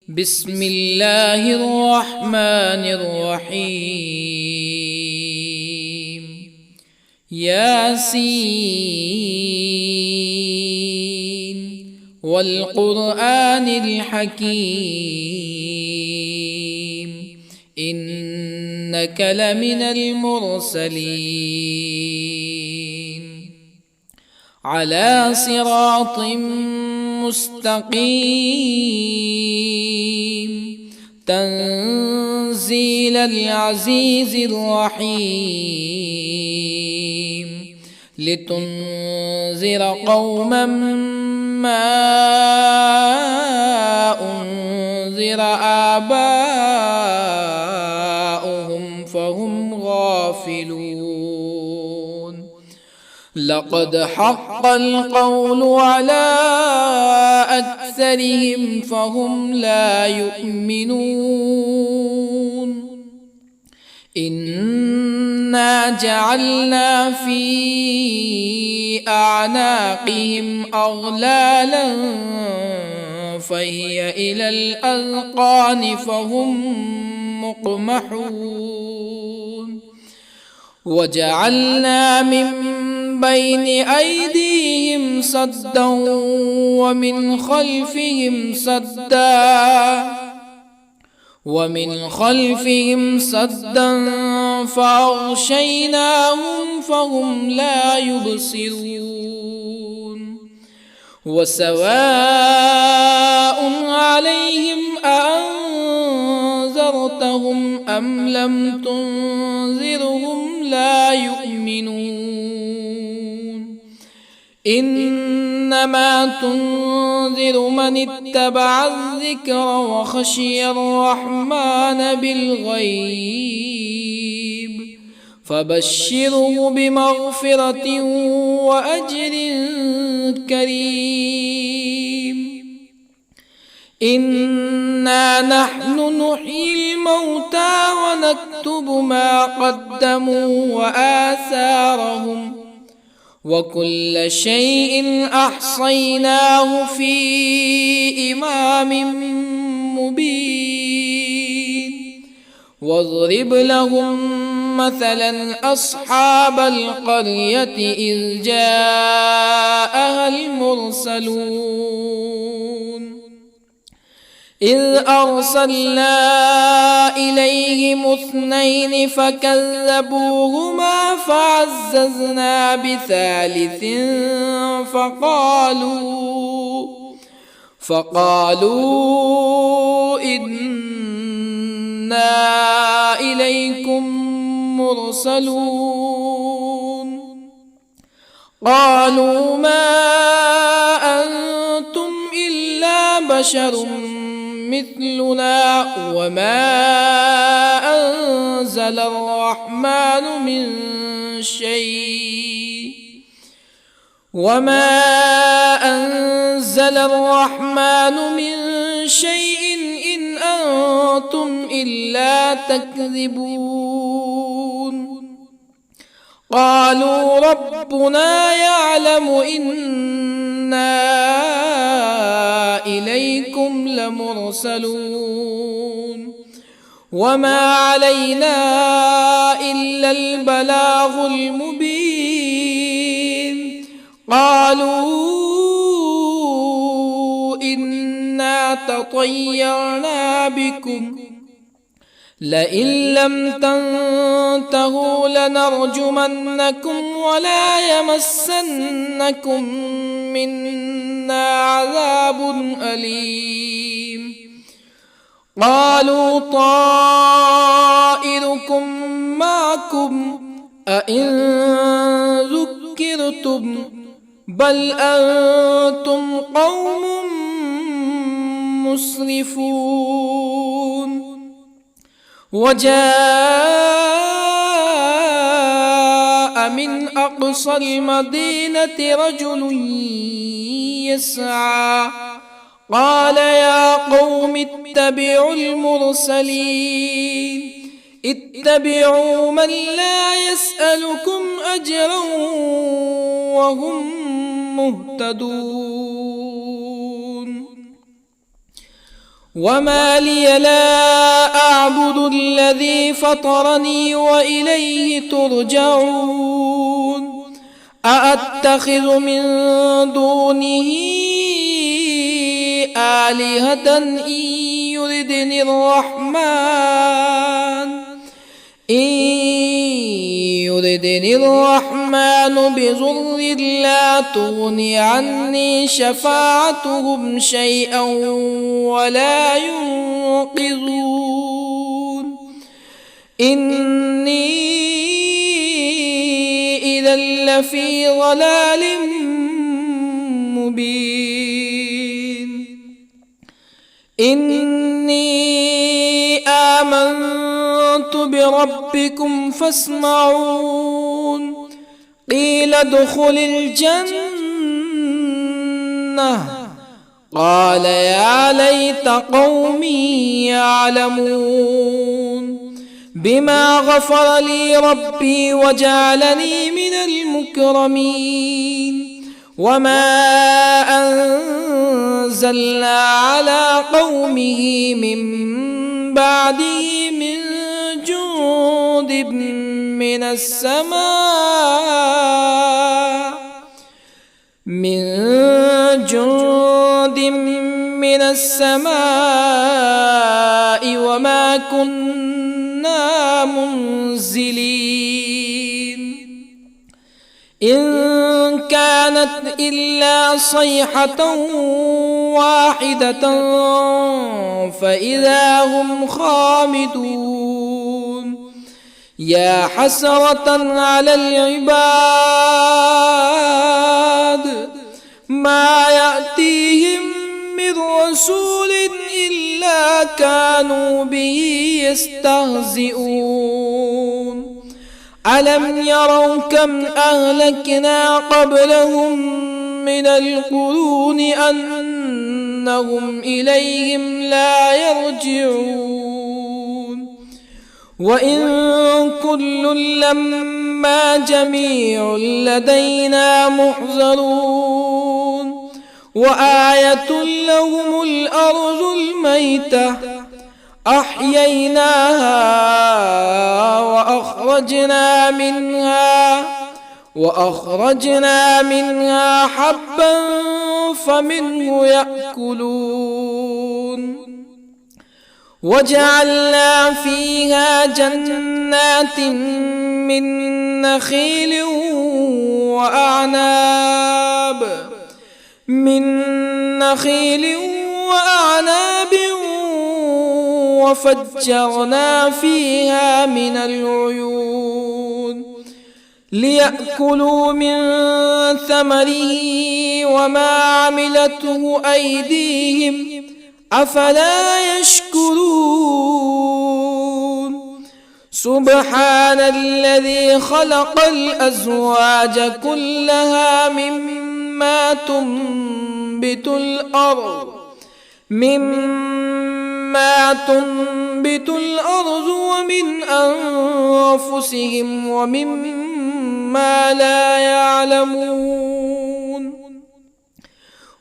بسم الله الرحمن الرحيم. ياسين والقرآن الحكيم إنك لمن المرسلين على صراط مستقيم تنزيل العزيز الرحيم لتنذر قوما ما أنذر آباؤهم فهم غافلون. لقد حق القول على أكثرهم فهم لا يؤمنون. إنا جعلنا في أعناقهم أغلالا فهي إلى الأذقان فهم مقمحون. وجعلنا من بين أيديهم سدا ومن خلفهم سدا فأغشيناهم فهم لا يبصرون. وسواء عليهم أأنذرتهم أم لم تنذرهم لا يؤمنون. إنما تنذر من اتبع الذكر وخشي الرحمن بالغيب فبشره بمغفرة وأجر كريم. إنا نحن نحيي الموتى ونكتب ما قدموا وآثارهم وكل شيء أحصيناه في إمام مبين. واضرب لهم مثلا أصحاب القرية إذ جاءها المرسلون إذ أرسلنا إليهم اثنين فكذبوهما فعززنا بثالث فقالوا إنا إليكم مرسلون. قالوا ما أنتم إلا بشر مثلنا وما أنزل الرحمن من شيء إن أنتم إلا تكذبون. قالوا ربنا يعلم إنا إليكم لمرسلون وما علينا إلا البلاغ المبين. قالوا إنا تطيرنا بكم لئن لم تنتهوا لنرجمنكم ولا يمسنكم منا عذاب أليم. قالوا طائركم معكم أئن ذكرتم بل أنتم قوم مسرفون. وجاء من أقصى المدينة رجل يسعى قال يا قوم اتبعوا المرسلين اتبعوا من لا يسألكم أجرا وهم مهتدون. وما لي لا أعبد الذي فطرني وإليه ترجعون أأتخذ من دونه آلهة يردني الرحمن بضر لا تغن عني شفاعتهم شيئا ولا ينقذون إني إذا لفي ضلال مبين إني آمنت بربكم فاسمعون قيل ادخل الجنة قال يا ليت قومي يعلمون بما غفر لي ربي وجعلني من المكرمين وما أنزلنا على قومه من بعده من جند من السماء وما كنا منزلين إن كانت إلا صيحة واحدة فإذا هم خامدون يا حسرة على العباد ما يأتيهم من رسول إلا كانوا به يستهزئون ألم يروا كم أهلكنا قبلهم من القرون أنهم إليهم لا يرجعون وإن كل لما جميع لدينا محضرون وآية لهم الأرض الميتة أحييناها وأخرجنا منها حبا فمنه يأكلون وجعلنا فيها جنات من نخيل وأعناب وفجرنا فيها من العيون ليأكلوا من ثمره وما عملته أيديهم أفلا يشكرون سبحان الذي خلق الأزواج كلها مما تنبت الأرض ومن أنفسهم ومما لا يعلمون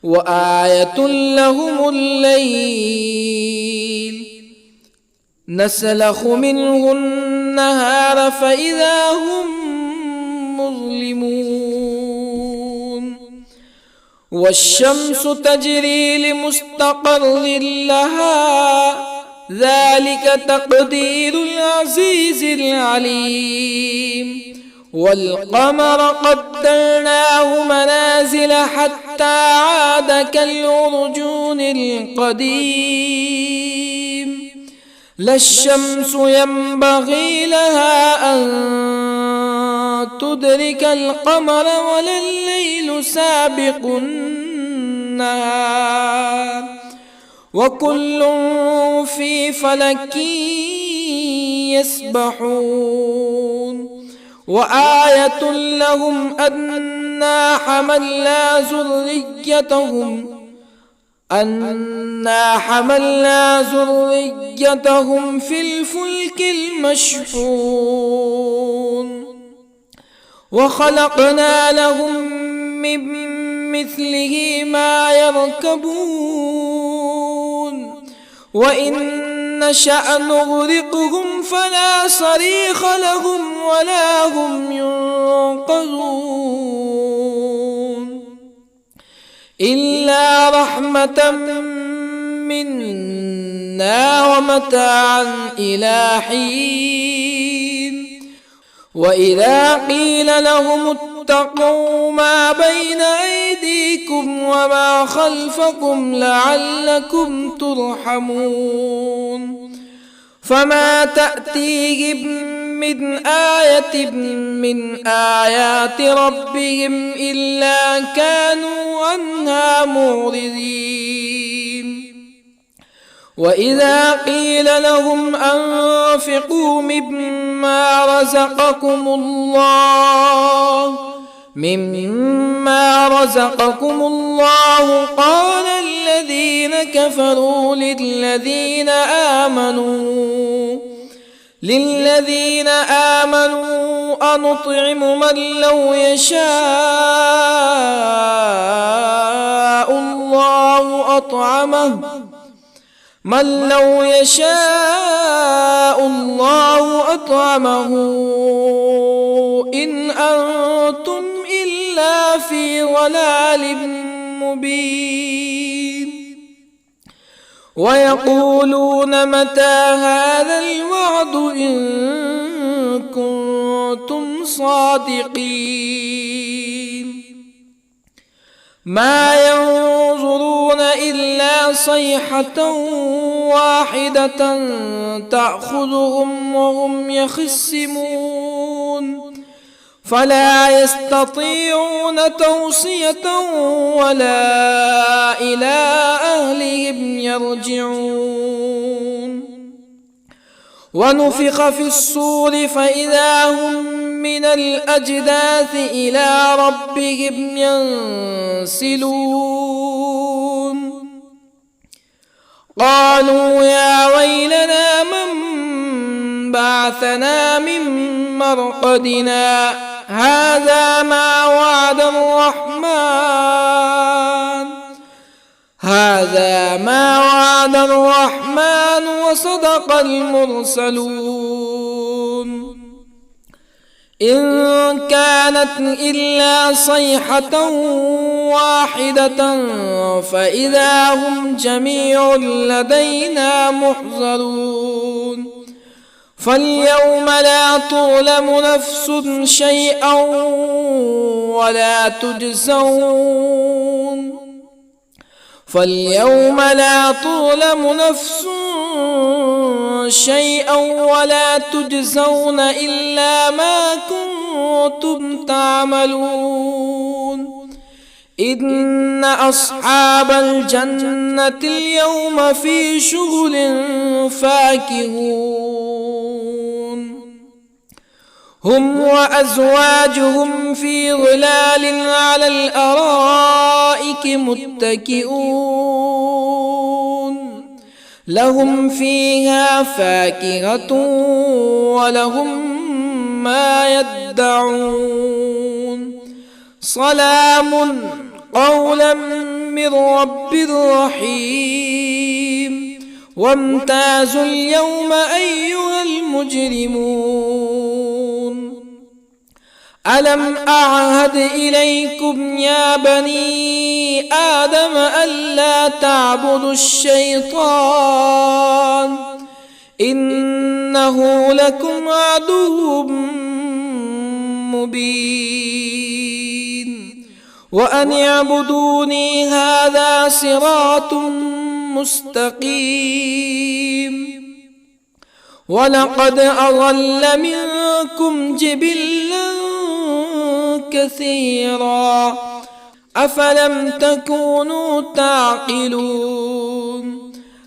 وآية لهم الليل نسلخ منه النهار فإذا هم مظلمون والشمس تجري لمستقر لها ذلك تقدير العزيز العليم والقمر قدرناه منازل حتى عاد كالعرجون القديم لا الشمس ينبغي لها أن تدرك القمر ولا الليل سابق النهار وكل في فلك يسبحون وآية لهم أنا حملنا ذريتهم في الفلك المشحون وخلقنا لهم من مثله ما يركبون وإن نشأ نغرقهم فلا صريخ لهم ولا هم ينقذون إلا رحمة منا ومتاعا إلى حين وإذا قيل لهم اتقوا ما بين أيديكم وما خلفكم لعلكم ترحمون فما تأتيهم من آية من آيات ربهم إلا كانوا عنها معرضين وإذا قيل لهم أنفقوا مما رزقكم الله قال الذين كفروا للذين آمنوا أنطعم من لو يشاء الله أطعمه إن أنتم إلا في ضلال مبين ويقولون متى هذا الوعد إن كنتم صادقين ما ينظرون إلا صيحة واحدة تأخذهم وهم يخصمون فلا يستطيعون توصية ولا إلى أهلهم يرجعون ونفخ في الصور فإذا هم من الأجداث إلى ربهم ينسلون قالوا يا ويلنا من بعثنا من مرقدنا هذا ما وعد الرحمن وصدق المرسلون إن كانت إلا صيحة واحدة فإذا هم جميع لدينا محضرون فاليوم لا تظلم نفس شيئا ولا تجزون إلا ما كنتم تعملون إن أصحاب الجنة اليوم في شغل فاكهون هم وأزواجهم في ظلال على الأرائك متكئون لهم فيها فاكهة ولهم ما يدعون سلام قولا من رب رحيم وامتازوا اليوم أيها المجرمون ألم أعهد إليكم يا بني آدم ألا تعبدوا الشيطان إنه لكم عدو مبين وأن اعبدوني هذا صراط مستقيم ولقد أضل منكم جبلا كثيرا أفلم تكونوا تعقلون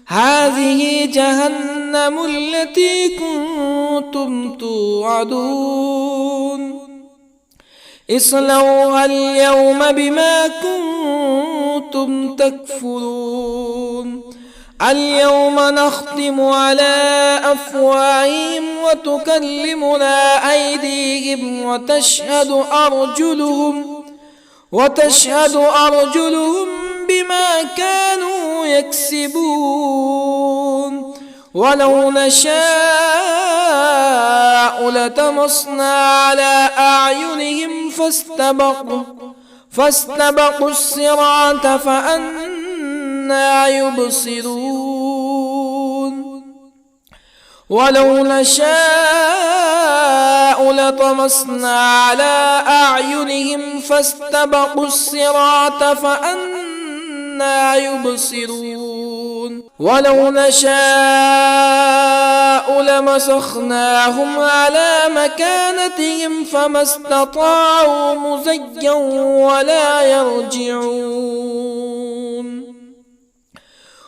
هذه جهنم التي كنتم توعدون اصلوها اليوم بما كنتم تكفرون اليوم نختم على أفواههم وتكلمنا أيديهم وتشهد أرجلهم بما كانوا يكسبون ولو نشاء لطمسنا على أعينهم فاستبقوا الصراط فأنى يبصرون ولو نشاء لطمسنا على أعينهم فاستبقوا الصراط فأنى يبصرون ولو نشاء لمسخناهم على مكانتهم فما استطاعوا مزيا ولا يرجعون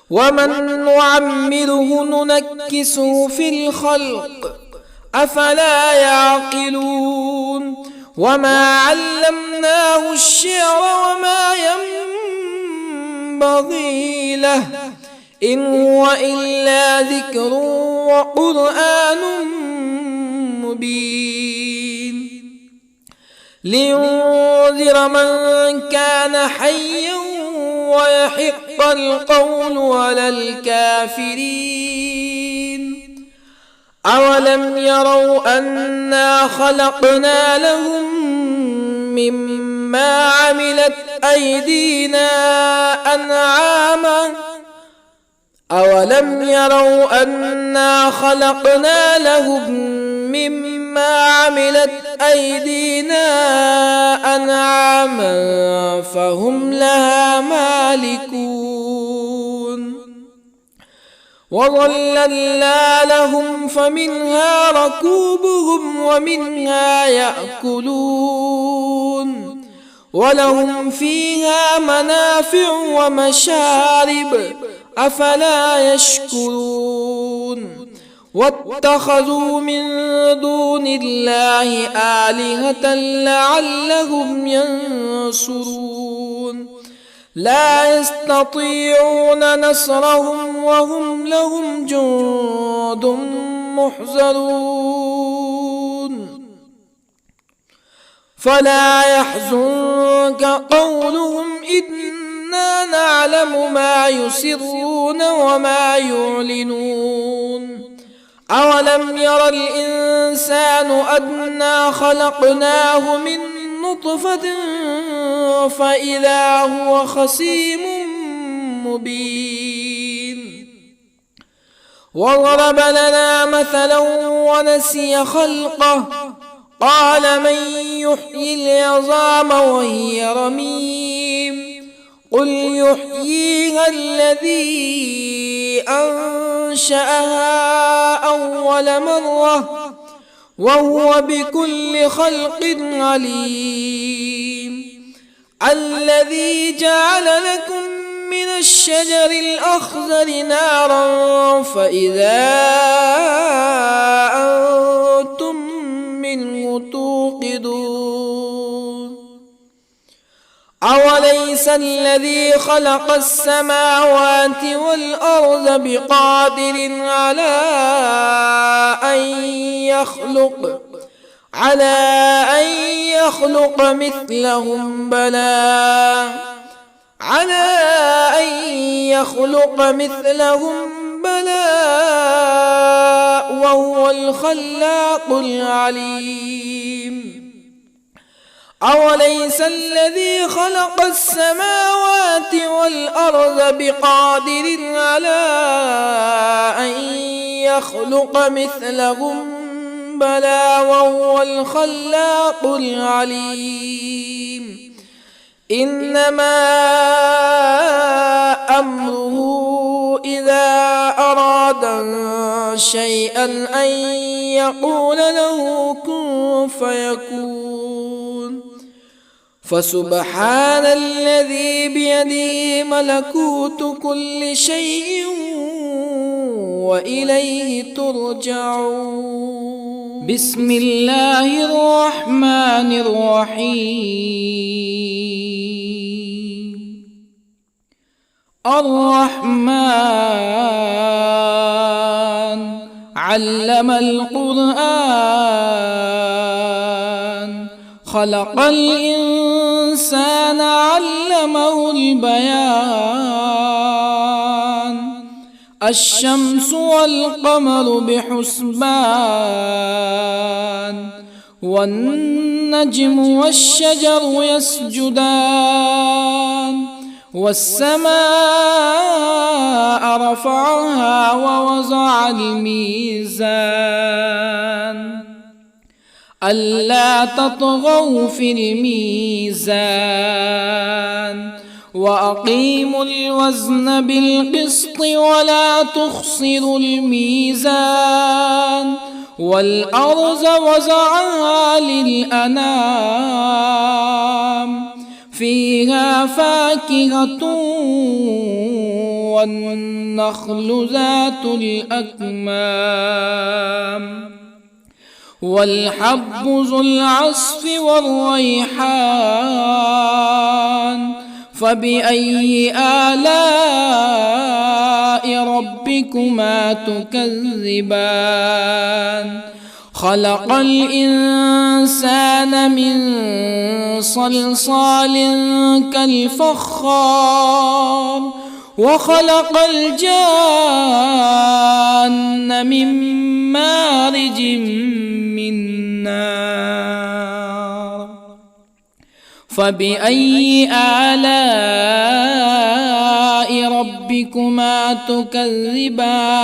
ومن نعمره ننكسه في الخلق أفلا يعقلون وما علمناه الشعر وما ينبغي له إن هو إلا ذكر وقرآن مبين لينذر من كان حيا ويحق القول على الكافرين أولم يروا أنا خلقنا لهم مما عملت أيدينا أنعاما أولم يروا أنا خلقنا لهم مما عملت أيدينا أنعاما فهم لها مالكون وظللنا لهم فمنها ركوبهم ومنها يأكلون ولهم فيها منافع ومشارب أفلا يشكرون واتخذوا من دون الله آلهة لعلهم ينصرون لا يستطيعون نصرهم وهم لهم جند محضرون فلا يحزنك قولهم إنا نعلم ما يسرون وما يعلنون أولم ير الإنسان أنا خلقناه من نطفة فإذا هو خصيم مبين وضرب لنا مثلا ونسي خلقه قال من يحيي العظام وهي رميم قل يحييها الذي أنشأها أول مرة وهو بكل خلق عليم الذي جعل لكم من الشجر الأخضر نارا فإذا أنتم منه توقدون أوليس الذي خلق السماوات والأرض بقادر على أن يخلق مثلهم بلى وهو الخلاق العليم أوليس الذي خلق السماوات والأرض بقادر على أن يخلق مثلهم بلى وهو الخلاق العليم إنما أمره إذا أراد شيئا أن يقول له كن فيكون فسبحان الذي بيده ملكوت كل شيء وإليه ترجعون بسم الله الرحمن الرحيم الرحمن علم القرآن خلق الإنسان الإنسان علمه البيان الشمس والقمر بحسبان والنجم والشجر يسجدان والسماء رفعها ووضع الميزان ألا تطغوا في الميزان وأقيموا الوزن بالقسط ولا تخسروا الميزان والأرض وضعها للأنام فيها فاكهة والنخل ذات الأكمام والحب ذو العصف والريحان فبأي آلاء ربكما تكذبان خلق الإنسان من صلصال كالفخار وخلق الجان من مارج من نار فبأي آلاء ربكما تكذبان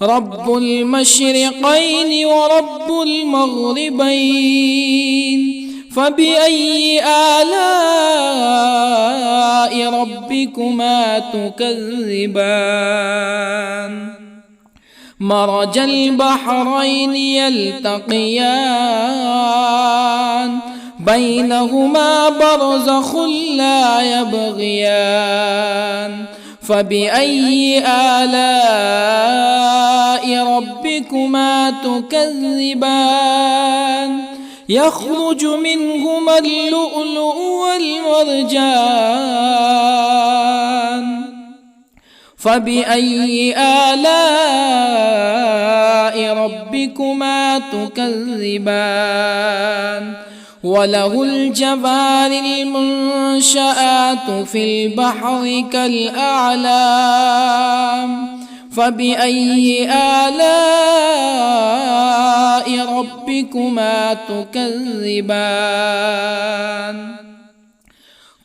رب المشرقين ورب المغربين فبأي آلاء ربكما تكذبان مرج البحرين يلتقيان بينهما برزخ لا يبغيان فبأي آلاء ربكما تكذبان يخرج منهما اللؤلؤ والمرجان فبأي آلاء ربكما تكذبان وله الجوار المنشآت في البحر كالأعلام فبأي آلاء ربكما تكذبان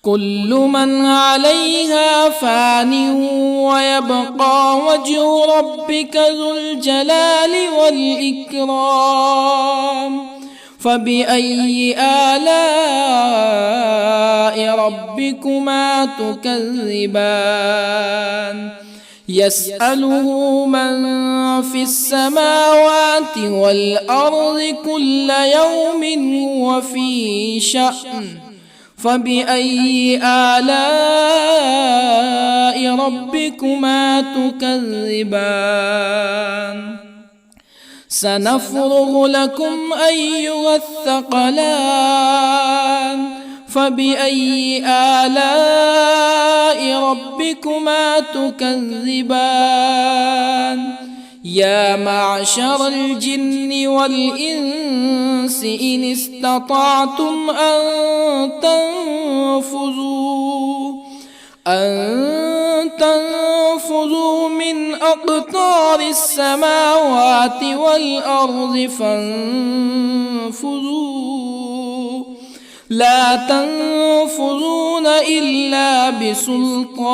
كل من عليها فان ويبقى وجه ربك ذو الجلال والإكرام فبأي آلاء ربكما تكذبان يسأله من في السماوات والأرض كل يوم هو في شأن فبأي آلاء ربكما تكذبان سنفرغ لكم أيها الثقلان فبأي آلاء ربكما تكذبان يا معشر الجن والإنس إن استطعتم أن تنفذوا من أقطار السماوات والأرض فانفذوا لا تنفذون إلا بسلطان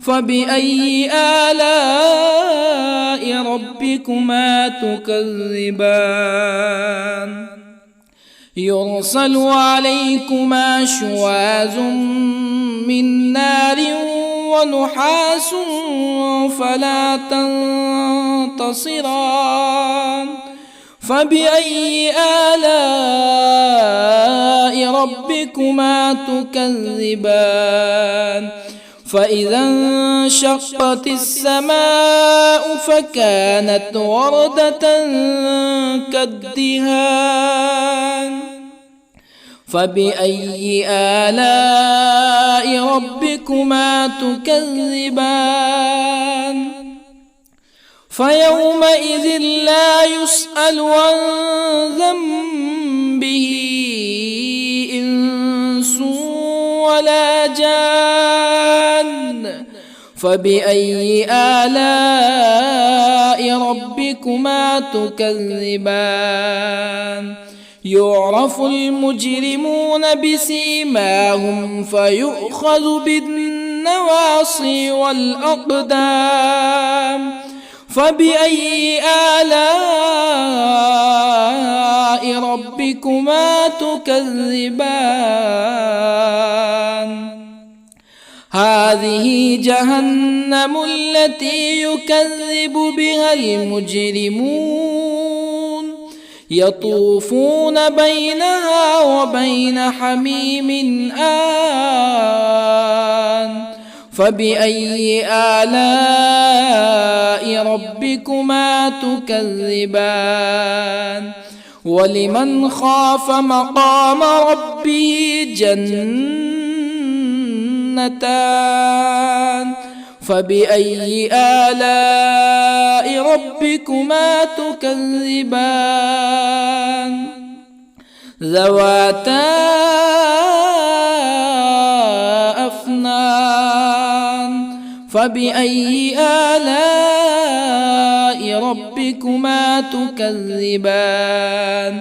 فبأي آلاء ربكما تكذبان يرسل عليكما شواظ من نار ونحاس فلا تنتصران فبأي آلاء ربكما تكذبان فإذا انشقت السماء فكانت وردة كالدهان فبأي آلاء ربكما تكذبان فيومئذ لا يسأل عن ذنبه ولا جان فبأي آلاء ربكما تكذبان يعرف المجرمون بسيماهم فيؤخذ بالنواصي والأقدام فبأي آلاء ربكما تكذبان هذه جهنم التي يكذب بها المجرمون يطوفون بينها وبين حميم آن فبأي آلاء ربكما تكذبان ولمن خاف مقام ربه جنتان فبأي آلاء ربكما تكذبان ذواتا أفنان فبأي آلاء ربكما تكذبان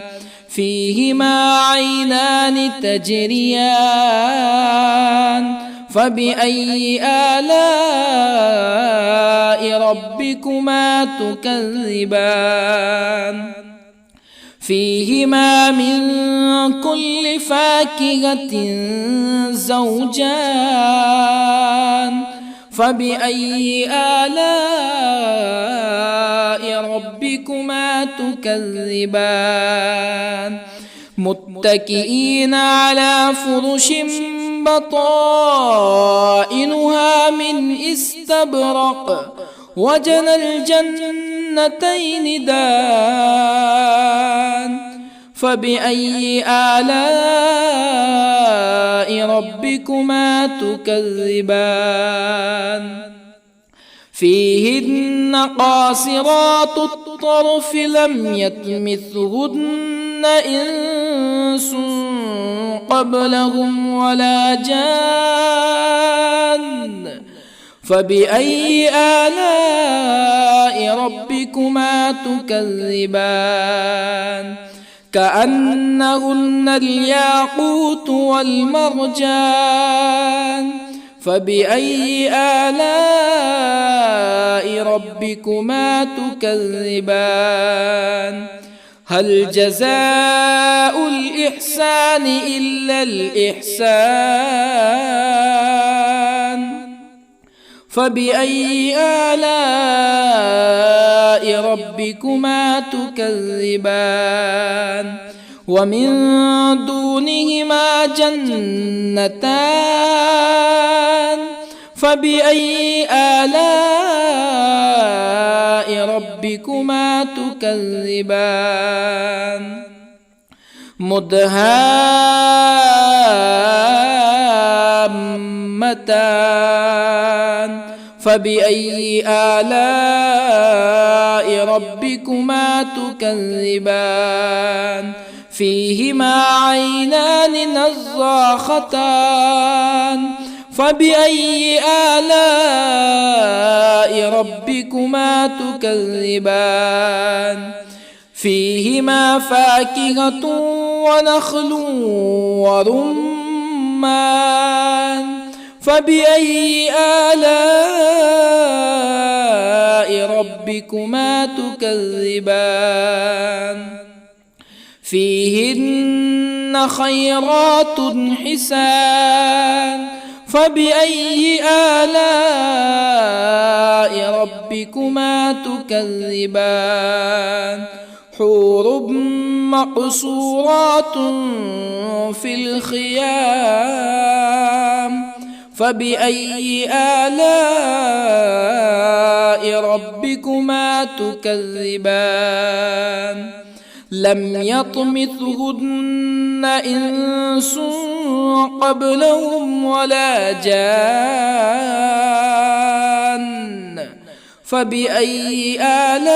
فيهما عينان تجريان فبأي آلاء ربكما تكذبان فيهما من كل فاكهة زوجان فبأي آلاء ربكما تكذبان متكئين على فرش بطائنها من استبرق وجنى الجنتين دان فبأي آلاء ربكما تكذبان فيهن قاصرات الطرف لم يطمثهن إنس قبلهم ولا جان فبأي آلاء ربكما تكذبان كأنهن الياقوت والمرجان فبأي آلاء ربكما تكذبان هل جزاء الإحسان إلا الإحسان فبأي آلاء ربكما تكذبان ومن دونهما جنتان فبأي آلاء ربكما تكذبان مدهامتان فبأي آلاء ربكما تكذبان فيهما عينان نضاختان فبأي آلاء ربكما تكذبان فيهما فاكهة ونخل ورمان فبأي آلاء ربكما تكذبان فيهن خيرات حسان فبأي آلاء ربكما تكذبان حور مقصورات في الخيام فبأي آلاء ربكما تكذبان لم يطمثهن إنس قبلهم ولا جان فبأي آلاء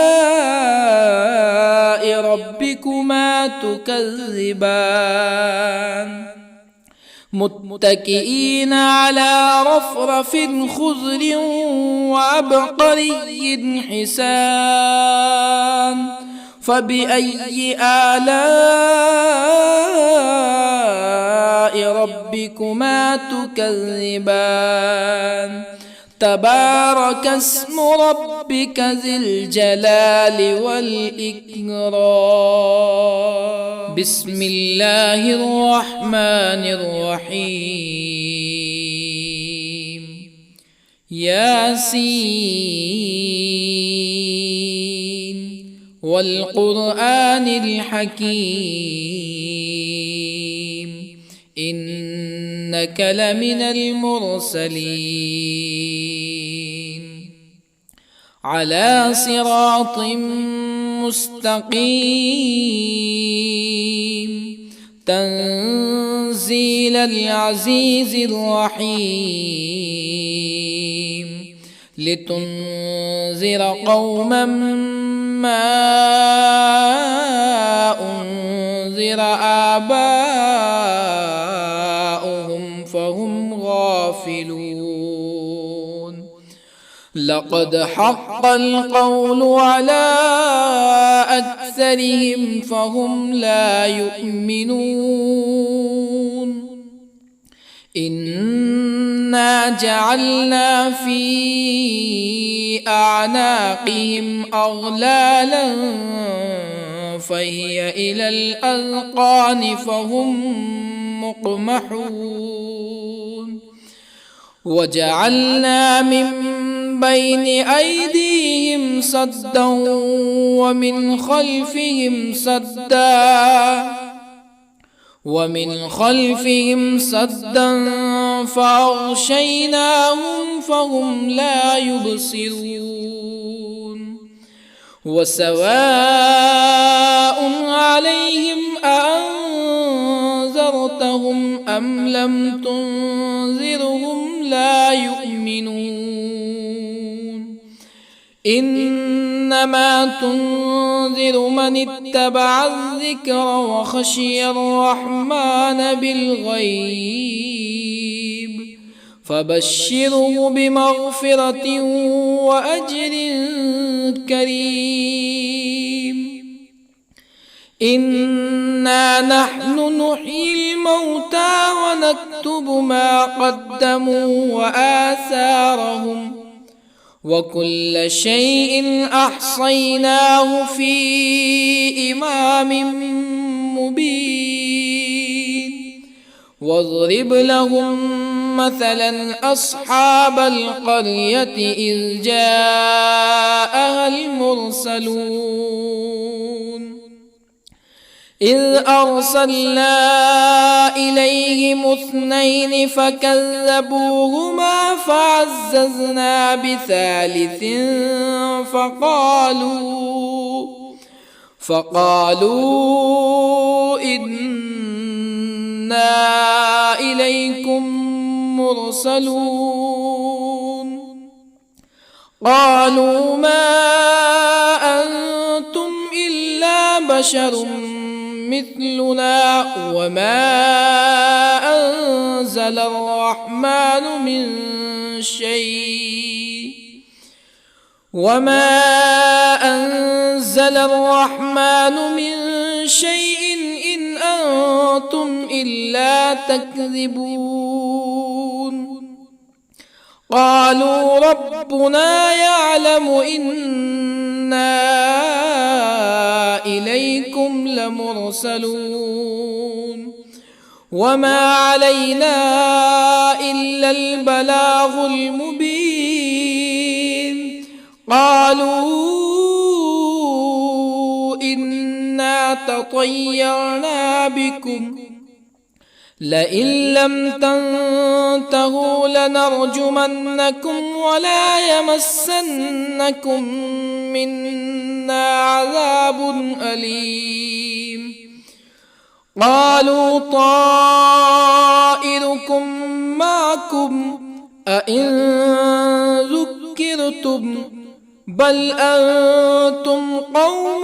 ربكما تكذبان متكئين على رفرف خضر وعبقري حسان فبأي آلاء ربكما تكذبان تبارك اسم ربك ذي الجلال والإكرام بسم الله الرحمن الرحيم ياسين والقرآن الحكيم إنك لمن المرسلين على صراط مستقيم تنزيل العزيز الرحيم لتنذر قوما ما أنذر آباؤهم فهم غافلون لقد حق القول على أكثرهم فهم لا يؤمنون إنا جعلنا في أعناقهم أغلالا فهي إلى الأذقان فهم مقمحون وجعلنا من بين أيديهم سدا ومن خلفهم سدا فأغشيناهم فهم لا يبصرون وسواء عليهم أأنذرتهم أم لم تنذرهم لا يؤمنون إنما تنذر من اتبع الذكر وخشي الرحمن بالغيب فبشره بمغفرة وأجر كريم إنا نحن نحيي الموتى ونكتب ما قدموا وآثارهم وكل شيء أحصيناه في إمام مبين واضرب لهم مثلا أصحاب القرية إذ جاءها المرسلون إذ أرسلنا إليهم اثنين فكذبوهما فعززنا بثالث فقالوا إنا إليكم مرسلون قالوا ما أنتم إلا بشر مثلنا وما أنزل الرحمن من شيء إن أنتم إلا تكذبون قالوا ربنا يعلم إنا إليكم لمرسلون وما علينا إلا البلاغ المبين قالوا إنا تطيرنا بكم لئن لم تنتهوا لنرجمنكم ولا يمسنكم منا عذاب أليم قالوا طائركم معكم أئن ذكرتم بل أنتم قوم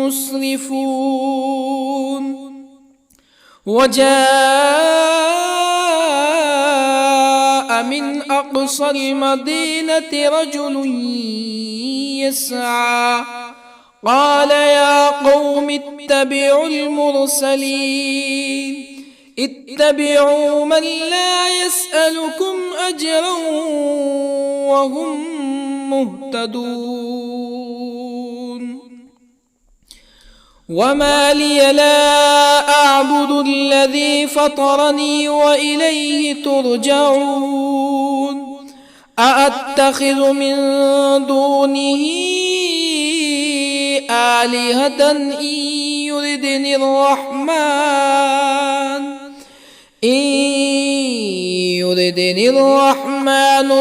مسرفون وجاء من أقصى المدينة رجل يسعى قال يا قوم اتبعوا المرسلين اتبعوا من لا يسألكم أجرا وهم مهتدون وما لي لا أعبد الذي فطرني وإليه ترجعون أأتخذ من دونه آلهة إن يردني الرحمن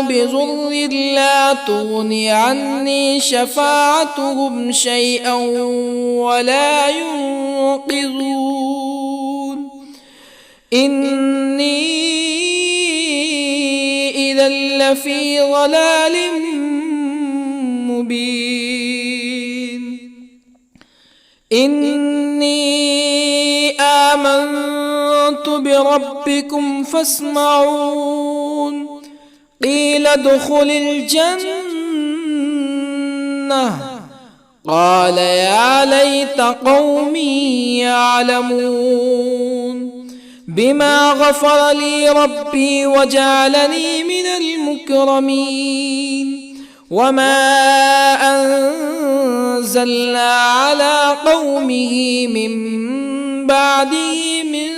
بضر لا تغني عني شفاعتهم شيئا ولا ينقذون إني إذا لفي ضلال مبين إني آمنت بربكم فاسمعون قيل ادخل الجنة قال يا ليت قومي يعلمون بما غفر لي ربي وجعلني من المكرمين وما أنزلنا على قومه من بعده من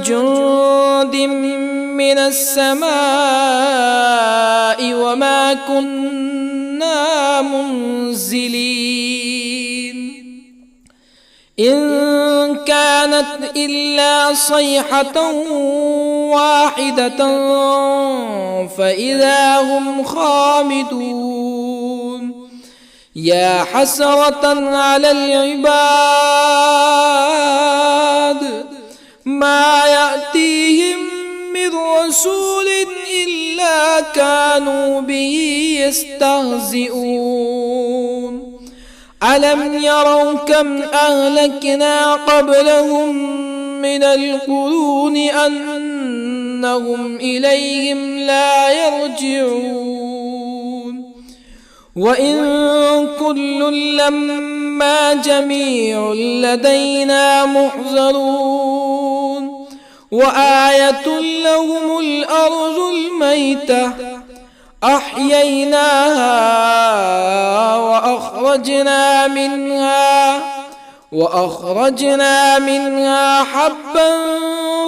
جند من السماء وما كنا منزلين إن كانت إلا صيحة واحدة فإذا هم خامدون يا حسرة على العباد ما يأتيهم من رسول إلا كانوا به يستهزئون ألم يروا كم أهلكنا قبلهم من القرون أنهم إليهم لا يرجعون وإن كل لما جميع لدينا محضرون وآية لهم الأرض الميتة أحييناها وأخرجنا منها حبا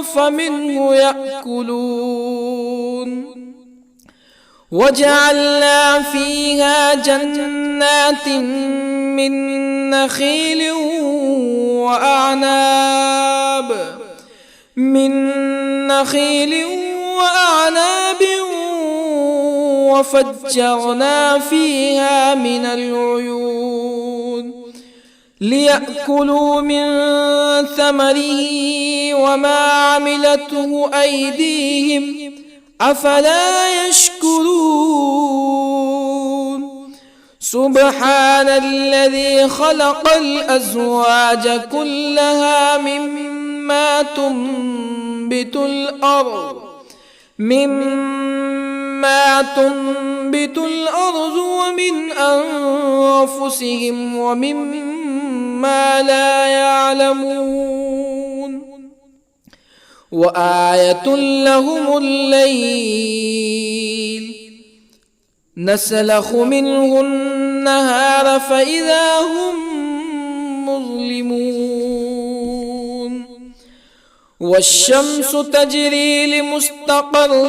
فمنه يأكلون وجعلنا فيها جنات من نخيل وأعناب وفجرنا فيها من العيون ليأكلوا من ثمره وما عملته أيديهم أفلا يشكرون سبحان الذي خلق الأزواج كلها مما تنبت الأرض ومن أنفسهم ومما لا يعلمون وآية لهم الليل نسلخ منه النهار فإذا هم مظلمون والشمس تجري لمستقر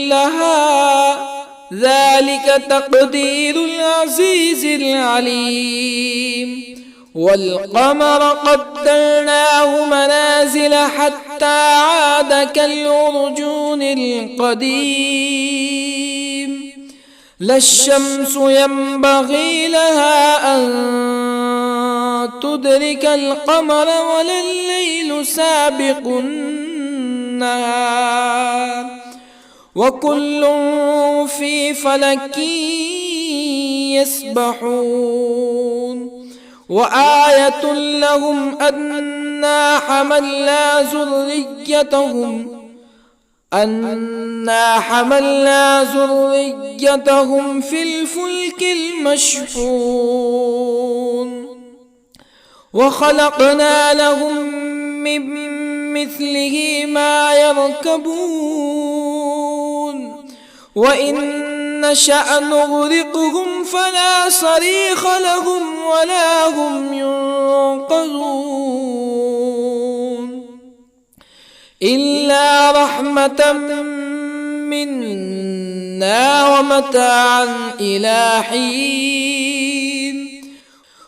لها ذلك تقدير العزيز العليم والقمر قدرناه منازل حتى عاد كالعرجون القديم لا الشمس ينبغي لها أن تدرك القمر ولا الليل سابق النهار وكل في فلك يسبحون وآية لهم أنا حملنا ذريتهم في الفلك المشحون وخلقنا لهم من مثله ما يركبون وإن نشأ نغرقهم فلا صريخ لهم ولا هم ينقذون إلا رحمة منا ومتاعا إلى حين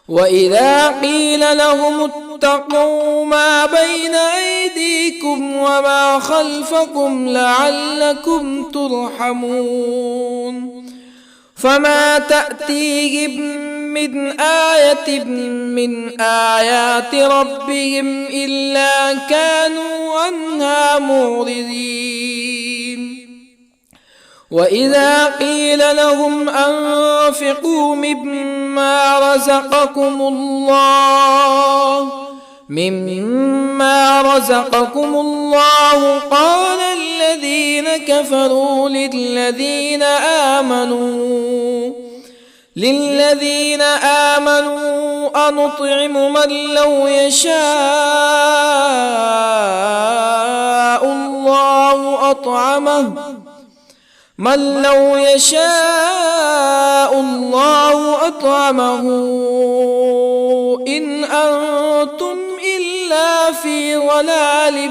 وإذا قيل لهم اتقوا ما بين أيديكم وما خلفكم لعلكم ترحمون فما تأتيهم من آية من آيات ربهم إلا كانوا عنها معرضين وإذا قيل لهم أنفقوا مما رزقكم الله قال الذين كفروا للذين آمنوا أنطعم من لو يشاء الله أطعمه إن أنتم إلا في ضلال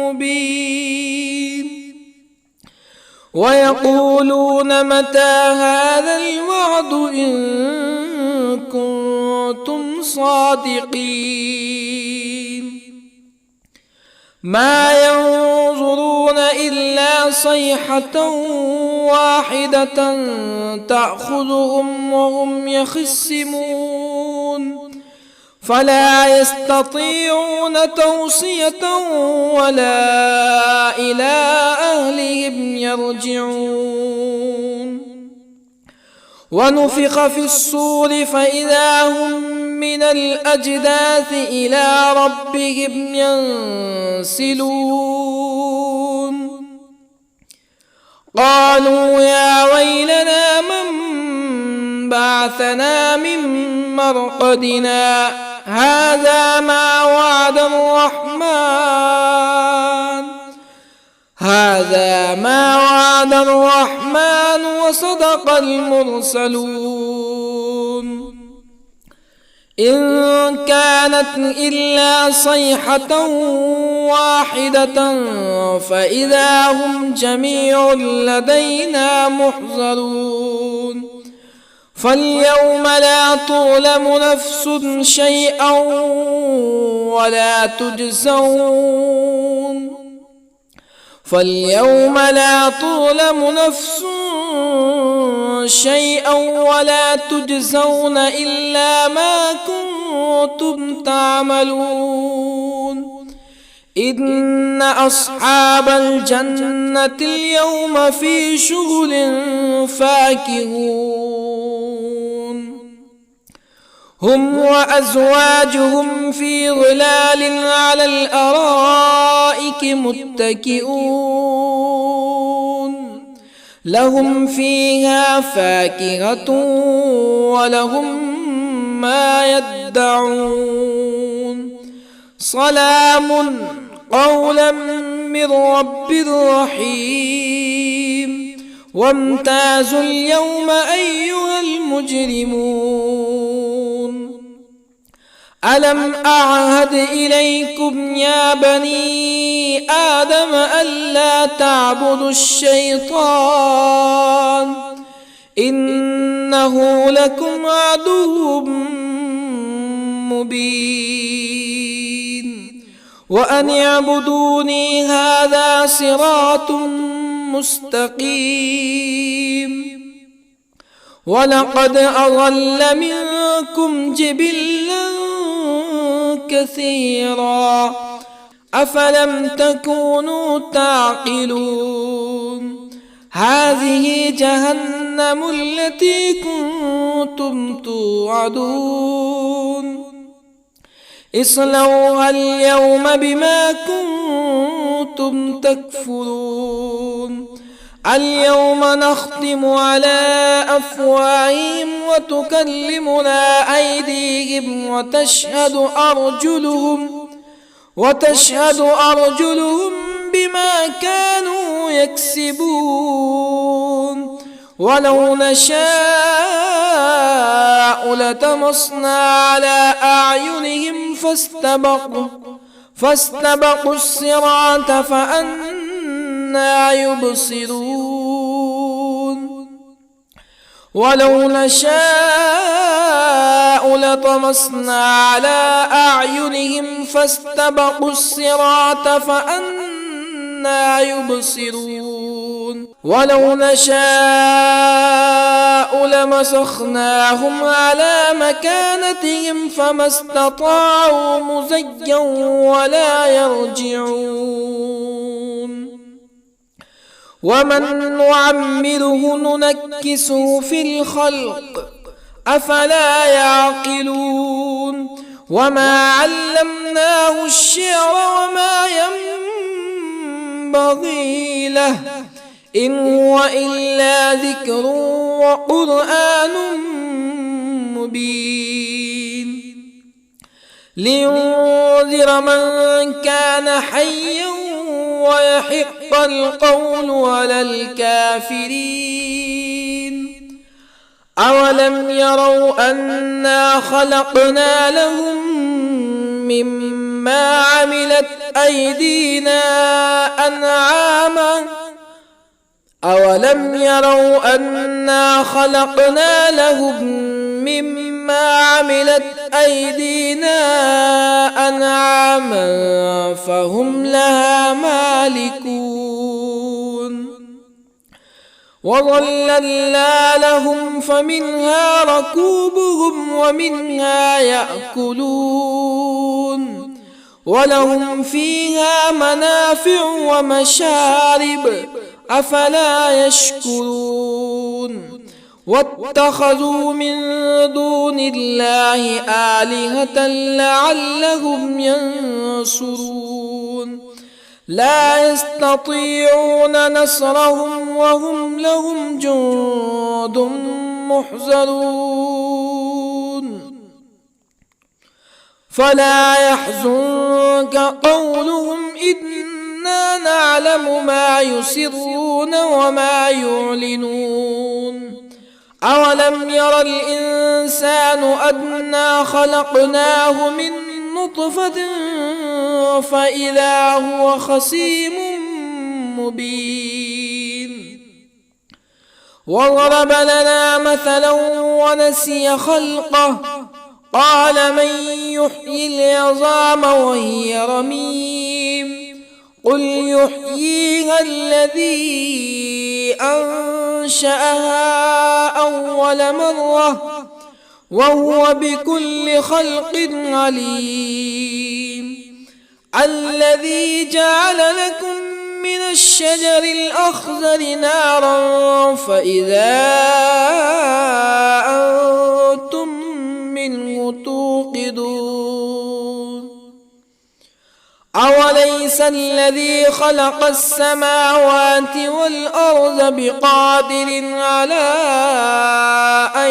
مبين ويقولون متى هذا الوعد إن كنتم صادقين ما ينظرون إلا صيحة واحدة تأخذهم وهم يخصمون فلا يستطيعون توصية ولا إلى أهلهم يرجعون ونفخ في الصور فإذا هم من الأجداث إلى ربهم ينسلون قالوا يا ويلنا من بعثنا من مرقدنا هذا ما وعد الرحمن وصدق المرسلون إن كانت إلا صيحة واحدة فإذا هم جميع لدينا محضرون فاليوم لا تظلم نفس شيئا ولا تجزون إلا ما كنتم تعملون إن أصحاب الجنة اليوم في شغل فاكهون هم وأزواجهم في ظلال على الأرائك متكئون لهم فيها فاكهة ولهم ما يدعون سلام قولا من رب رحيم وامتازوا اليوم أيها المجرمون ألم أعهد إليكم يا بني آدم ألا تعبدوا الشيطان إنه لكم عدو مبين وأن اعبدوني هذا صراط مستقيم ولقد أضل منكم جبلا كثيرا أفلم تكونوا تعقلون هذه جهنم التي كنتم توعدون اصلوها اليوم بما كنتم تكفرون اليوم نختم على أفواههم وتكلمنا أيديهم وتشهد أرجلهم بما كانوا يكسبون ولو نشاء لطمسنا على أعينهم فاستبقوا الصراط فأنى يبصرون ولو نشاء لطمسنا على أعينهم فاستبقوا الصراط فأنى يبصرون ولو نشاء لمسخناهم على مكانتهم فما استطاعوا مزيا ولا يرجعون ومن نعمره ننكسه في الخلق أفلا يعقلون وما علمناه الشعر وما ينبغي له إن هو إلا ذكر وقرآن مبين لينذر من كان حيا ويحق القول على الكافرين أولم يروا أنا خلقنا لهم مما عملت أيدينا أنعاما أولم يروا أنا خلقنا لهم مما عملت أيدينا أنعاما فهم لها مالكون وظللنا لهم فمنها ركوبهم ومنها يأكلون ولهم فيها منافع ومشارب أفلا يشكرون واتخذوا من دون الله آلهة لعلهم ينصرون لا يستطيعون نصرهم وهم لهم جند محضرون فلا يحزنك قولهم إنا نعلم ما يسرون وما يعلنون أولم ير الإنسان أنا خلقناه من نطفة فإذا هو خصيم مبين وضرب لنا مثلا ونسي خلقه قال من يحيي العظام وهي رميم قل يحييها الذي أنشأها أول مرة وهو بكل خلق عليم الذي جعل لكم من الشجر الأخضر نارا فإذا أنتم منه توقدون أوليس الذي خلق السماوات والأرض بقادر على أن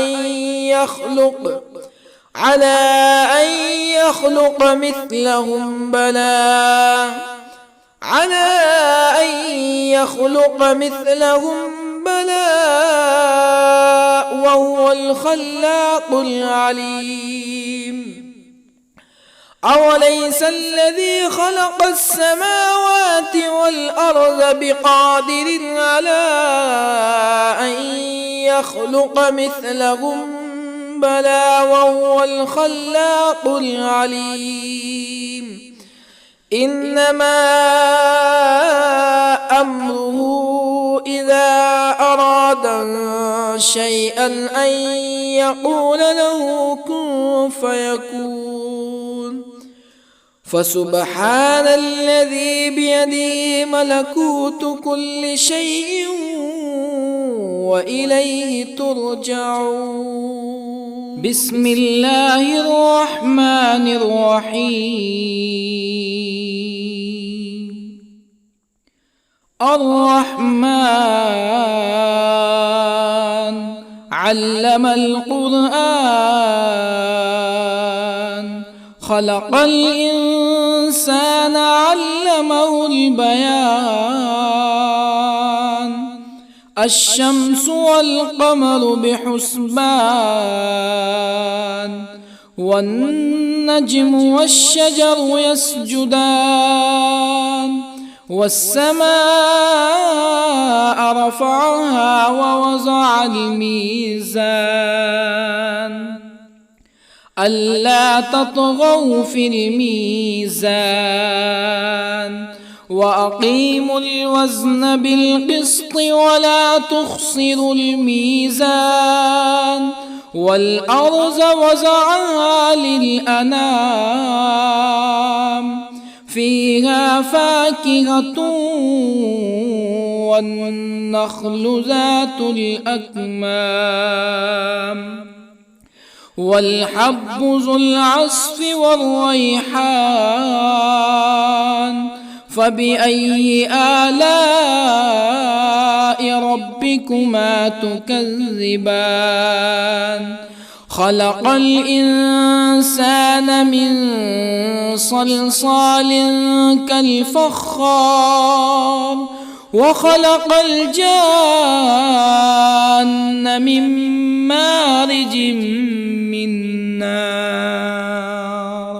يخلق مثلهم بلى وهو الخلاق العليم أوليس الذي خلق السماوات والأرض بقادر على أن يخلق مثلهم بلى وهو الخلاق العليم إنما أمره إذا أراد شيئا أن يقول له كن فيكون فسبحان الذي بيده ملكوت كل شيء وإليه ترجعون. بسم الله الرحمن الرحيم. الرحمن علم القرآن، خلق الإنسان علمه البيان. الشمس والقمر بحسبان، والنجم والشجر يسجدان. والسماء رفعها ووضع الميزان، ألا تطغوا في الميزان. وأقيموا الوزن بالقسط ولا تخسروا الميزان. والأرض وضعها للأنام، فيها فاكهة والنخل ذات الأكمام، والحب ذو العصف والريحان. فبأي آلاء ربكما تكذبان؟ خلق الإنسان من صلصال كالفخار، وخلق الجان من مارج من نار.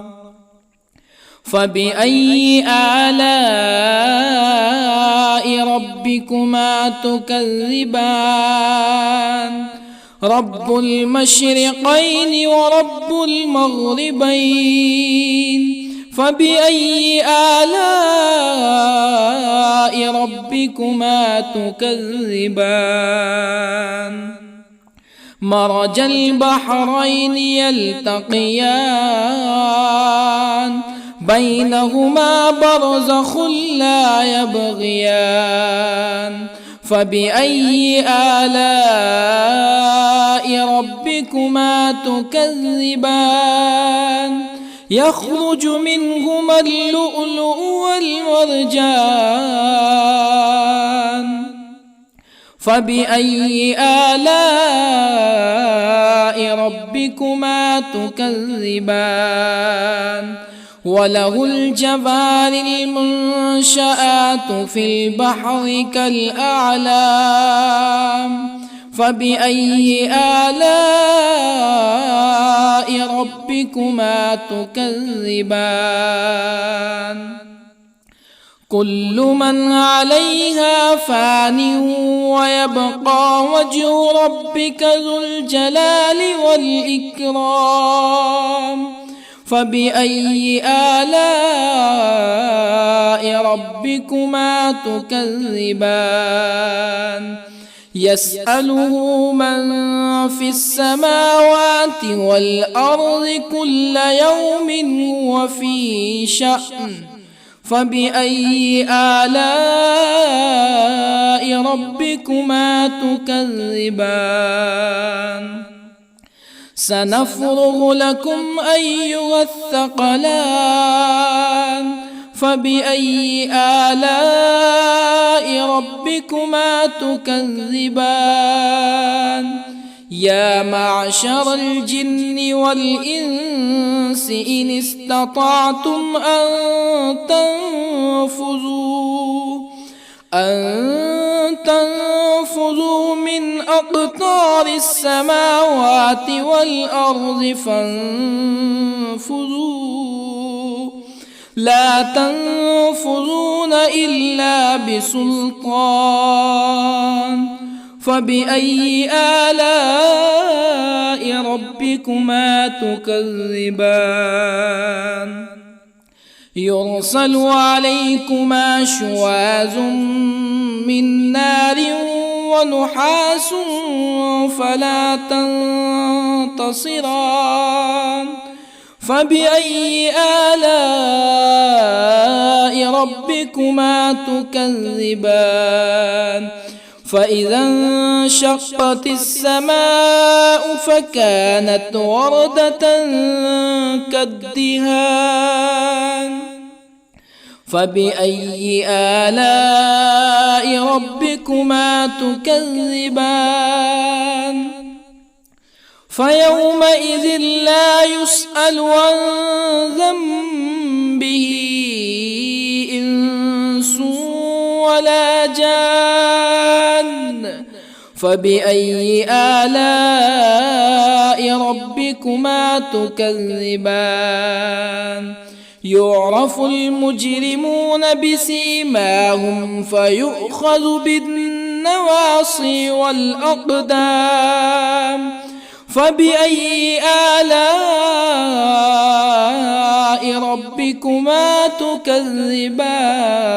فبأي آلاء ربكما تكذبان؟ رب المشرقين ورب المغربين. فبأي آلاء ربكما تكذبان؟ مرج البحرين يلتقيان، بينهما برزخ لا يبغيان. فبأي آلاء ربكما تكذبان؟ يخرج منهما اللؤلؤ والمرجان. فبأي آلاء ربكما تكذبان؟ وله الجوار المنشآت في البحر كالأعلام. فبأي آلاء ربكما تكذبان؟ كل من عليها فان، ويبقى وجه ربك ذو الجلال والإكرام. فبأي آلاء ربكما تكذبان؟ يسأله من في السماوات والأرض كل يوم هو في شأن. فبأي آلاء ربكما تكذبان؟ سنفرغ لكم أيها الثقلان. فبأي آلاء ربكما تكذبان؟ يا معشر الجن والإنس إن استطعتم أن تنفذوا من أقطار السماوات والأرض فانفذوا، لا تنفذون إلا بسلطان. فبأي آلاء ربكما تكذبان؟ يرسل عليكما شواظ من نار ونحاس فلا تنتصران. فبأي آلاء ربكما تكذبان؟ فإذا انشقت السماء فكانت وردة كالدهان فبأي آلاء ربكما تكذبان فيومئذ لا يسأل عن ذنبه إنس ولا جان فبأي آلاء ربكما تكذبان يعرف المجرمون بسيماهم فيؤخذ بالنواصي والأقدام فبأي آلاء ربكما تكذبان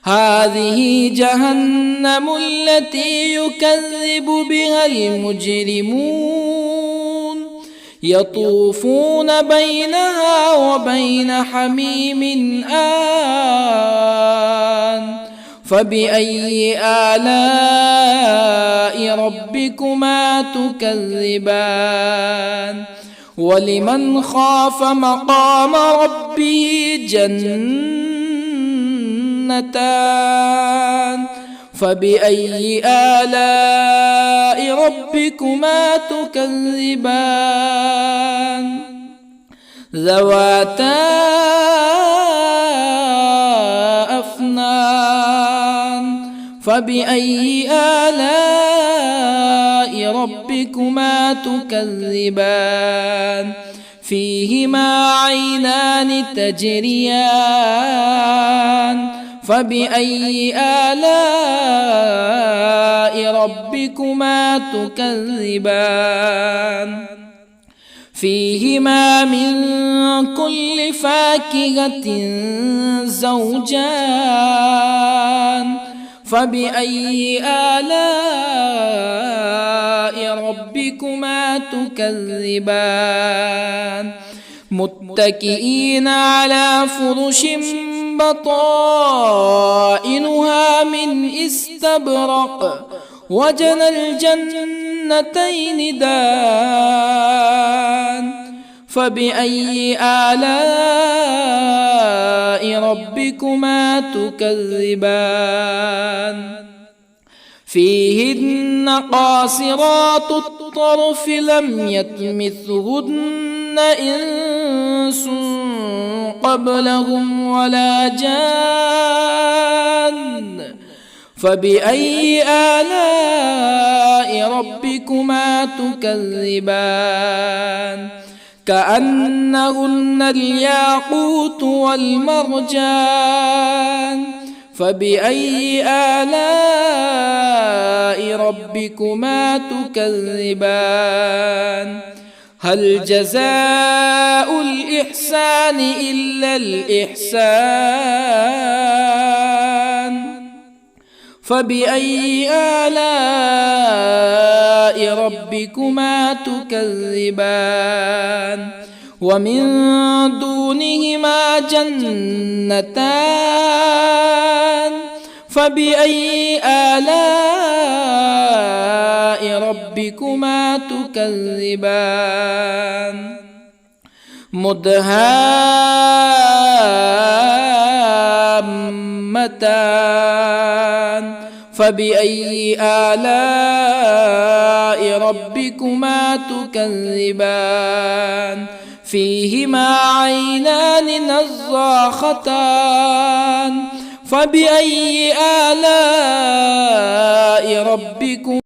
هذه جهنم التي يكذب بها المجرمون يطوفون بينها وبين حميم آن فبأي آلاء ربكما تكذبان ولمن خاف مقام ربه جنتان فبأي آلاء ربكما تكذبان ذواتا أفنان فبأي آلاء ربكما تكذبان فيهما عينان تجريان فبأي آلاء ربكما تكذبان فيهما من كل فاكهة زوجان فبأي آلاء ربكما تكذبان متكئين على فرش بطائنها من استبرق وجنى الجنتين دان فبأي آلاء ربكما تكذبان فيهن قاصرات الطرف لم يطمثهن إنس قبلهم ولا جان فبأي آلاء ربكما تكذبان كأنهن الياقوت والمرجان فبأي آلاء ربكما تكذبان هل جزاء الإحسان إلا الإحسان فبأي آلاء ربكما تكذبان ومن دونهما جنتان فبأي آلاء ربكما تكذبان مدهامتان فبأي آلاء ربكما تكذبان فيهما عينان نضاختان فبأي آلاء ربكما